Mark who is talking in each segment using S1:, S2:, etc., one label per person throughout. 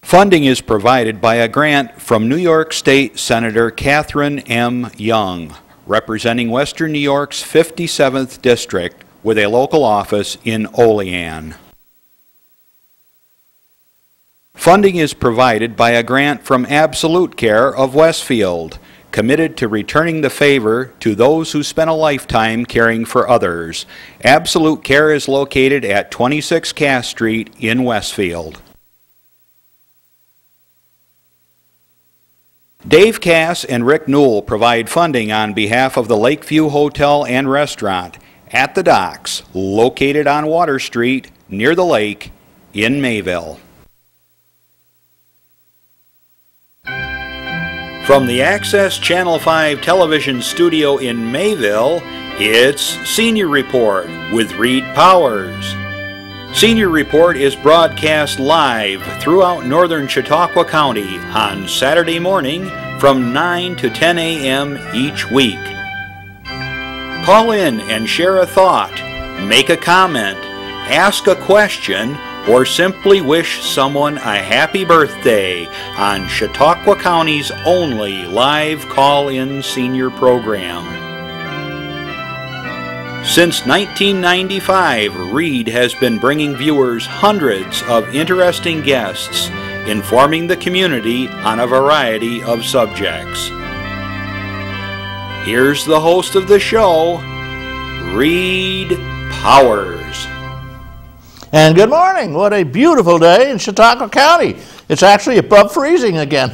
S1: Funding is provided by a grant from New York State Senator Catherine M. Young, representing Western New York's 57th District with a local office in Olean. Funding is provided by a grant from Absolute Care of Westfield, committed to returning the favor to those who spent a lifetime caring for others. Absolute Care is located at 26 Cass Street in Westfield. Dave Cass and Rick Newell provide funding on behalf of the Lakeview Hotel and Restaurant at the Docks, located on Water Street near the lake in Mayville. From the Access Channel 5 television studio in Mayville, it's Senior Report with Reed Powers. Senior Report is broadcast live throughout northern Chautauqua County on Saturday morning from 9 to 10 a.m. each week. Call in and share a thought, make a comment, ask a question, or simply wish someone a happy birthday on Chautauqua County's only live call-in senior program. Since 1995, Reed has been bringing viewers hundreds of interesting guests, informing the community on a variety of subjects. Here's the host of the show, Reed Powers.
S2: And good morning. What a beautiful day in Chautauqua County. It's actually above freezing again.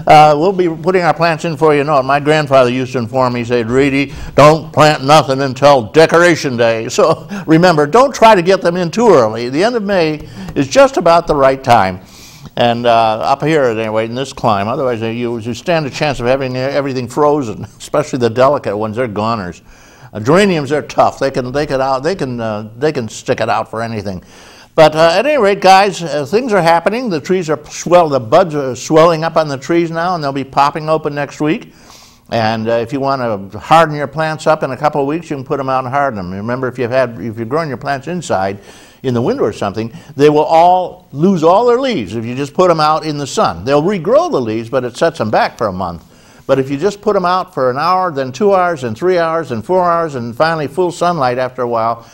S2: We'll be putting our plants in before you know it. My grandfather used to inform me, he said, Reedy, don't plant nothing until Decoration Day. So remember, don't try to get them in too early. The end of May is just about the right time. And up here, anyway, in this climb, otherwise you stand a chance of having everything frozen, especially the delicate ones. They're goners. Geraniums, they're tough. They can stick it out for anything. But at any rate, guys, things are happening. The trees are the buds are swelling up on the trees now, and they'll be popping open next week. And if you want to harden your plants up in a couple of weeks, you can put them out and harden them. Remember, if you're growing your plants inside in the window or something, they will all lose all their leaves if you just put them out in the sun. They'll regrow the leaves, but it sets them back for a month. But if you just put them out for an hour, then 2 hours, and 3 hours, and 4 hours, and finally full sunlight after a while,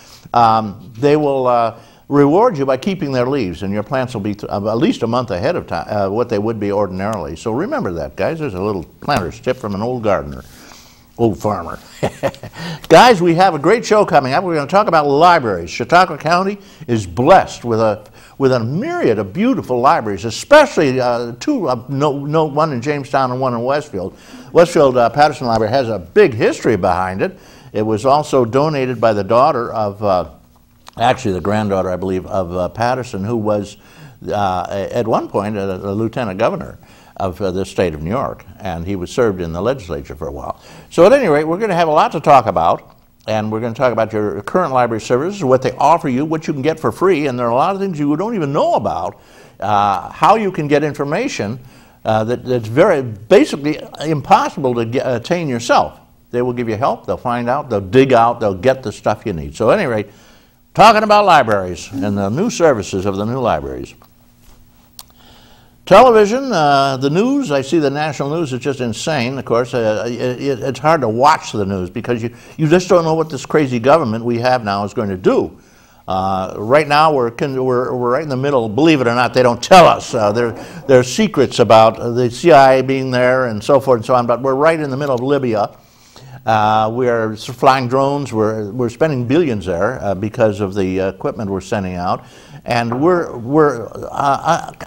S2: they will reward you by keeping their leaves, and your plants will be at least a month ahead of time, what they would be ordinarily. So remember that, guys. There's a little planter's tip from an old gardener, old farmer. Guys, we have a great show coming up. We're going to talk about libraries. Chautauqua County is blessed with a myriad of beautiful libraries, especially one in Jamestown and one in Westfield. Westfield Patterson Library has a big history behind it. It was also donated by the daughter of, actually the granddaughter, I believe, of Patterson, who was at one point a lieutenant governor of the state of New York, and he was served in the legislature for a while. So at any rate, we're going to have a lot to talk about. And we're going to talk about your current library services, what they offer you, what you can get for free, and there are a lot of things you don't even know about, how you can get information that's very basically impossible to attain yourself. They will give you help, they'll find out, they'll dig out, they'll get the stuff you need. So at any rate, talking about libraries and the new services of the new libraries. Television, the news, I see the national news is just insane, of course. It's hard to watch the news because you just don't know what this crazy government we have now is going to do. Right now we're right in the middle, believe it or not, they don't tell us. There are secrets about the CIA being there and so forth and so on, but we're right in the middle of Libya. We're flying drones, we're spending billions there because of the equipment we're sending out. And we're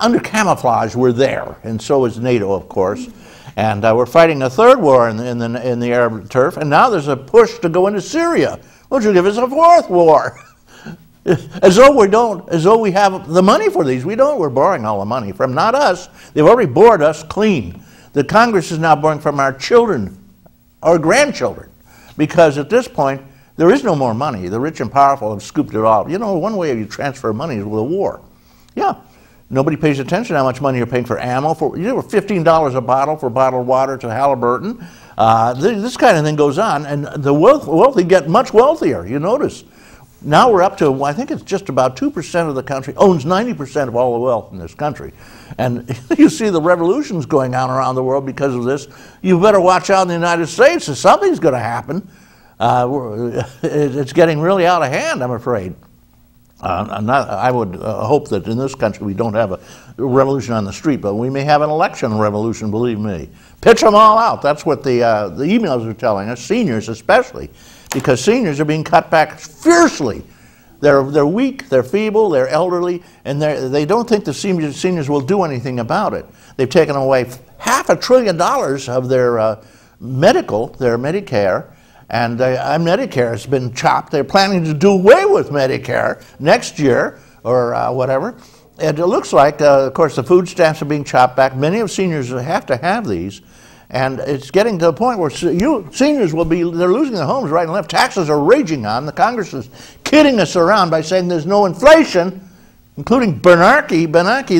S2: under camouflage, we're there, and so is NATO, of course. And we're fighting a third war in the Arab turf, and now there's a push to go into Syria. Won't you give us a fourth war? As though we have the money for these. We don't. We're borrowing all the money from, not us. They've already bored us clean. The Congress is now borrowing from our children, our grandchildren, because at this point, there is no more money. The rich and powerful have scooped it all. You know, one way you transfer money is with a war. Yeah, nobody pays attention to how much money you're paying for ammo. $15 a bottle for bottled water to Halliburton. This kind of thing goes on, and the wealthy get much wealthier. You notice, Now we're up to, I think it's just about 2% of the country owns 90% of all the wealth in this country. And you see the revolutions going on around the world because of this. You better watch out in the United States, or something's going to happen. It's getting really out of hand, I'm afraid. I would hope that in this country we don't have a revolution on the street, but we may have an election revolution, believe me. Pitch them all out. That's what the emails are telling us, seniors especially, because seniors are being cut back fiercely. They're weak, they're feeble, they're elderly, and they don't think the seniors will do anything about it. They've taken away $500 billion of their Medicare, and Medicare has been chopped. They're planning to do away with Medicare next year or whatever. And it looks like, of course, the food stamps are being chopped back. Many of seniors have to have these. And it's getting to the point where seniors will be, they're losing their homes right and left. Taxes are raging on. The Congress is kidding us around by saying there's no inflation, including Bernanke,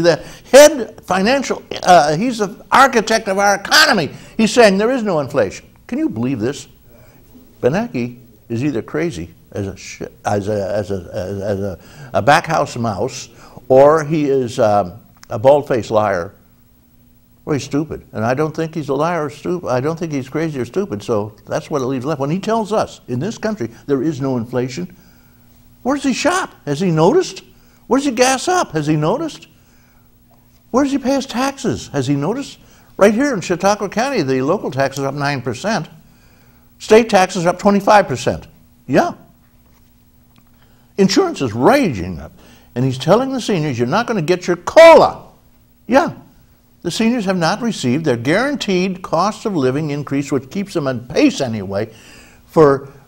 S2: the head financial, he's the architect of our economy. He's saying there is no inflation. Can you believe this? Bernanke is either crazy as a backhouse mouse, or he is a bald-faced liar, or he's stupid. And I don't think he's a liar or stupid. I don't think he's crazy or stupid, so that's what it leaves left. When he tells us, in this country, there is no inflation, where does he shop? Has he noticed? Where does he gas up? Has he noticed? Where does he pay his taxes? Has he noticed? Right here in Chautauqua County, the local taxes are up 9%. State taxes are up 25%. Yeah. Insurance is raging up. And he's telling the seniors, you're not going to get your COLA. Yeah. The seniors have not received their guaranteed cost of living increase, which keeps them on pace anyway.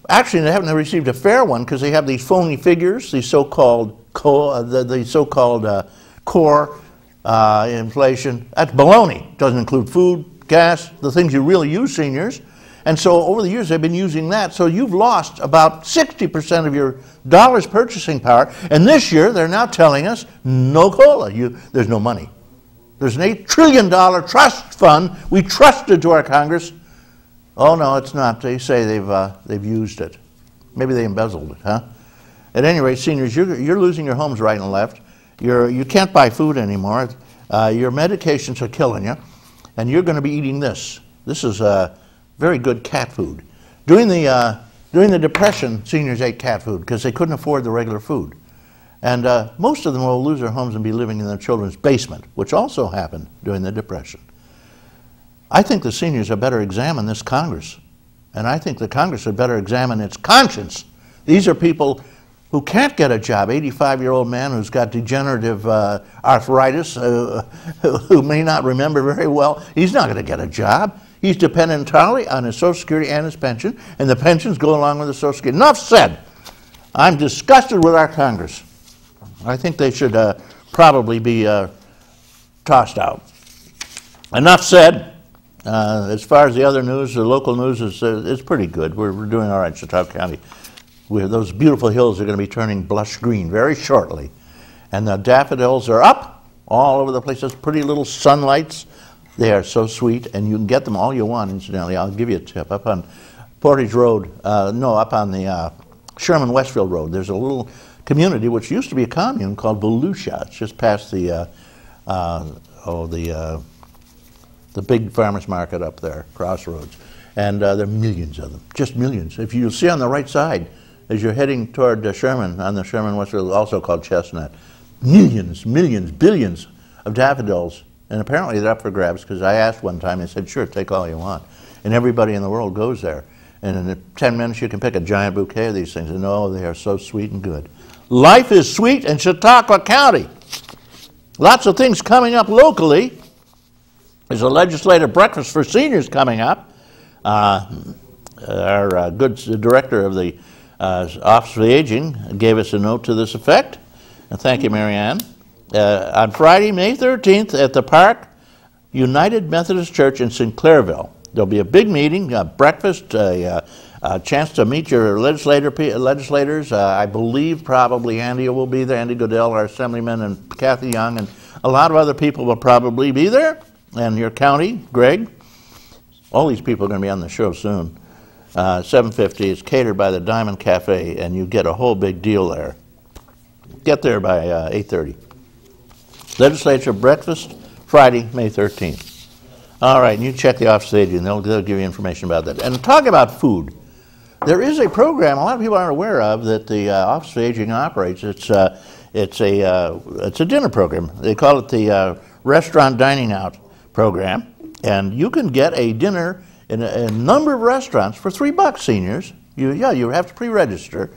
S2: Actually, they haven't received a fair one because they have these phony figures, these so-called core inflation. That's baloney. Doesn't include food, gas, the things you really use, seniors. And so over the years, they've been using that. So you've lost about 60% of your dollars purchasing power. And this year, they're now telling us, no COLA. There's no money. There's an $8 trillion trust fund we trusted to our Congress. Oh, no, it's not. They say they've used it. Maybe they embezzled it, huh? At any rate, seniors, you're losing your homes right and left. You can't buy food anymore. Your medications are killing you. And you're going to be eating this. This is very good cat food. During the Depression, seniors ate cat food because they couldn't afford the regular food. And most of them will lose their homes and be living in their children's basement, which also happened during the Depression. I think the seniors had better examine this Congress. And I think the Congress had better examine its conscience. These are people who can't get a job. 85-year-old man who's got degenerative arthritis, who may not remember very well. He's not going to get a job. He's dependent entirely on his Social Security and his pension, and the pensions go along with the Social Security. Enough said. I'm disgusted with our Congress. I think they should probably be tossed out. Enough said. As far as the other news, the local news is pretty good. We're doing all right in Chautauqua County. Those beautiful hills are going to be turning blush green very shortly. And the daffodils are up all over the place. Those pretty little sunlights. They are so sweet, and you can get them all you want, incidentally. I'll give you a tip. Up on Portage Road, up on the Sherman-Westfield Road, there's a little community which used to be a commune called Volusia. It's just past the big farmers market up there, Crossroads. And there are millions of them, just millions. If you see on the right side, as you're heading toward Sherman, on the Sherman-Westfield, also called Chestnut, millions, billions of daffodils. And apparently they're up for grabs, because I asked one time, they said, sure, take all you want. And everybody in the world goes there. And in 10 minutes you can pick a giant bouquet of these things. And oh, they are so sweet and good. Life is sweet in Chautauqua County. Lots of things coming up locally. There's a legislative breakfast for seniors coming up. Our good director of the Office of the Aging gave us a note to this effect. And thank you, Marianne. On Friday, May 13th, at the Park United Methodist Church in Sinclairville. There'll be a big meeting, a breakfast, a chance to meet your legislators. I believe probably Andy will be there, Andy Goodell, our assemblyman, and Kathy Young, and a lot of other people will probably be there. And your county, Greg. All these people are going to be on the show soon. 7:50. It's catered by the Diamond Cafe, and you get a whole big deal there. Get there by 8:30. Legislature breakfast, Friday, May 13th. All right, and you check the Office of Aging, they'll give you information about that. And talk about food. There is a program a lot of people aren't aware of that the Office of Aging operates. It's a dinner program. They call it the Restaurant Dining Out program, and you can get a dinner in a number of restaurants for $3, seniors. You have to pre-register.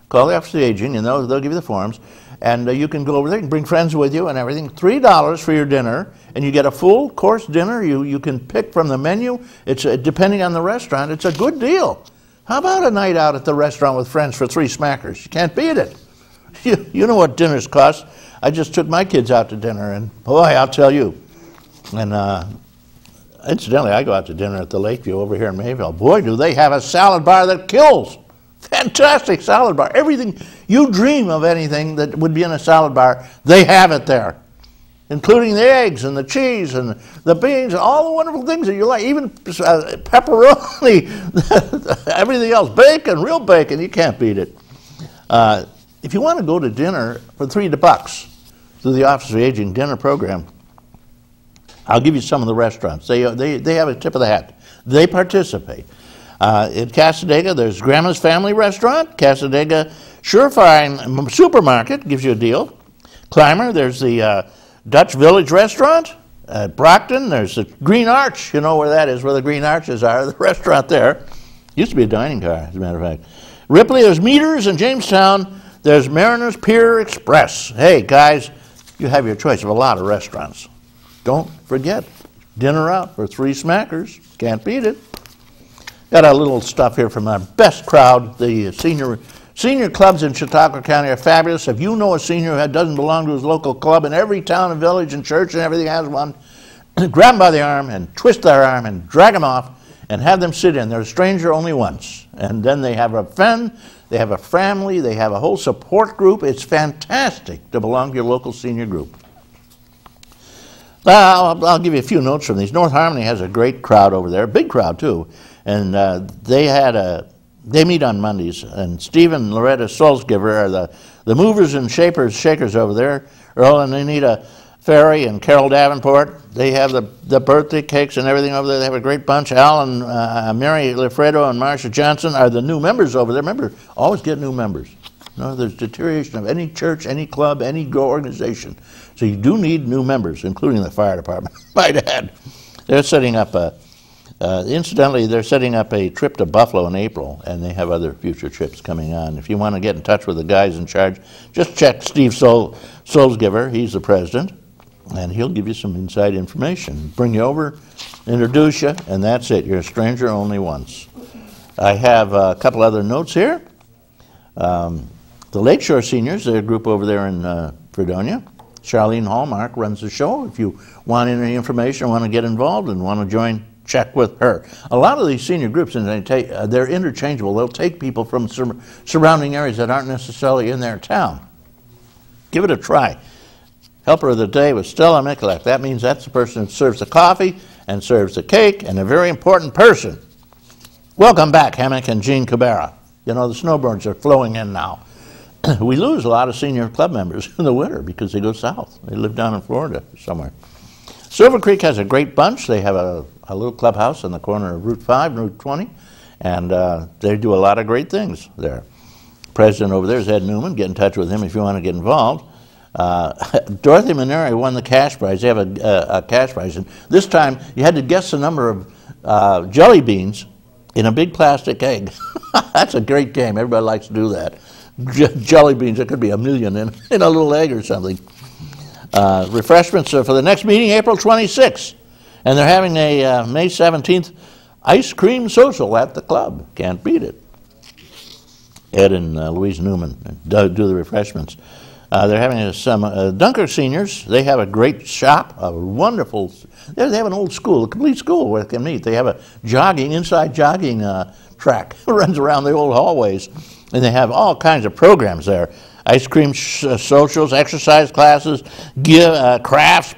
S2: Call the Office of Aging, and they'll give you the forms. And you can go over there and bring friends with you and everything. $3 for your dinner, and you get a full course dinner. You can pick from the menu. It's depending on the restaurant. It's a good deal. How about a night out at the restaurant with friends for 3 smackers? You can't beat it. You know what dinners cost. I just took my kids out to dinner, and boy, I'll tell you. And incidentally, I go out to dinner at the Lakeview over here in Mayville. Boy, do they have a salad bar that kills. Fantastic salad bar. Everything, you dream of anything that would be in a salad bar, they have it there. Including the eggs and the cheese and the beans and all the wonderful things that you like. Even pepperoni, everything else. Bacon, real bacon, you can't beat it. If you want to go to dinner for $3 through the Office of Aging dinner program, I'll give you some of the restaurants. They have a tip of the hat. They participate. In Casadega, there's Grandma's Family Restaurant. Casadega Surefine Supermarket gives you a deal. Clymer, there's the Dutch Village Restaurant. At Brockton, there's the Green Arch. You know where that is, where the Green Arches are, the restaurant there. Used to be a dining car, as a matter of fact. Ripley, there's Meters. In Jamestown, there's Mariners Pier Express. Hey, guys, you have your choice of a lot of restaurants. Don't forget, dinner out for 3 smackers. Can't beat it. Got a little stuff here from our best crowd. The senior clubs in Chautauqua County are fabulous. If you know a senior who doesn't belong to his local club, and every town and village and church and everything has one, grab them by the arm and twist their arm and drag them off and have them sit in. They're a stranger only once. And then they have a friend, they have a family, they have a whole support group. It's fantastic to belong to your local senior group. I'll give you a few notes from these. North Harmony has a great crowd over there, a big crowd too. And they meet on Mondays, and Steve and Loretta Solsgiver are the movers and shakers over there. Earl and Anita Ferry and Carol Davenport, they have the birthday cakes and everything over there. They have a great bunch. Al and Mary Lefredo and Marcia Johnson are the new members over there. Remember, always get new members. No, there's deterioration of any church, any club, any organization. So you do need new members, including the fire department, might add. They're setting up incidentally, they're setting up a trip to Buffalo in April, and they have other future trips coming on. If you want to get in touch with the guys in charge, just check Steve Solsgiver. He's the president, and he'll give you some inside information. Bring you over, introduce you, and that's it. You're a stranger only once. I have a couple other notes here. The Lakeshore Seniors, they're a group over there in Fredonia. Charlene Hallmark runs the show. If you want any information, want to get involved and want to join, check with her. A lot of these senior groups, and they're interchangeable. They'll take people from surrounding areas that aren't necessarily in their town. Give it a try. Helper of the day was Stella Mikulak. That means that's the person who serves the coffee and serves the cake, and a very important person. Welcome back, Hammock and Jean Cabrera. You know, the snowbirds are flowing in now. We lose a lot of senior club members in the winter because they go south. They live down in Florida somewhere. Silver Creek has a great bunch. They have a little clubhouse on the corner of Route 5 and Route 20, and they do a lot of great things there. President over there is Ed Newman. Get in touch with him if you want to get involved. Dorothy Maneri won the cash prize. They have a cash prize, and this time you had to guess the number of jelly beans in a big plastic egg. That's a great game. Everybody likes to do that. Jelly beans, it could be 1,000,000 in a little egg or something. Refreshments for the next meeting, April 26th. And they're having a May 17th ice cream social at the club. Can't beat it. Ed and Louise Newman do the refreshments. They're having some Dunker seniors. They have a great shop, a wonderful, they have an old school, a complete school where they can meet. They have a inside jogging track runs around the old hallways. And they have all kinds of programs there. Ice cream socials, exercise classes, crafts,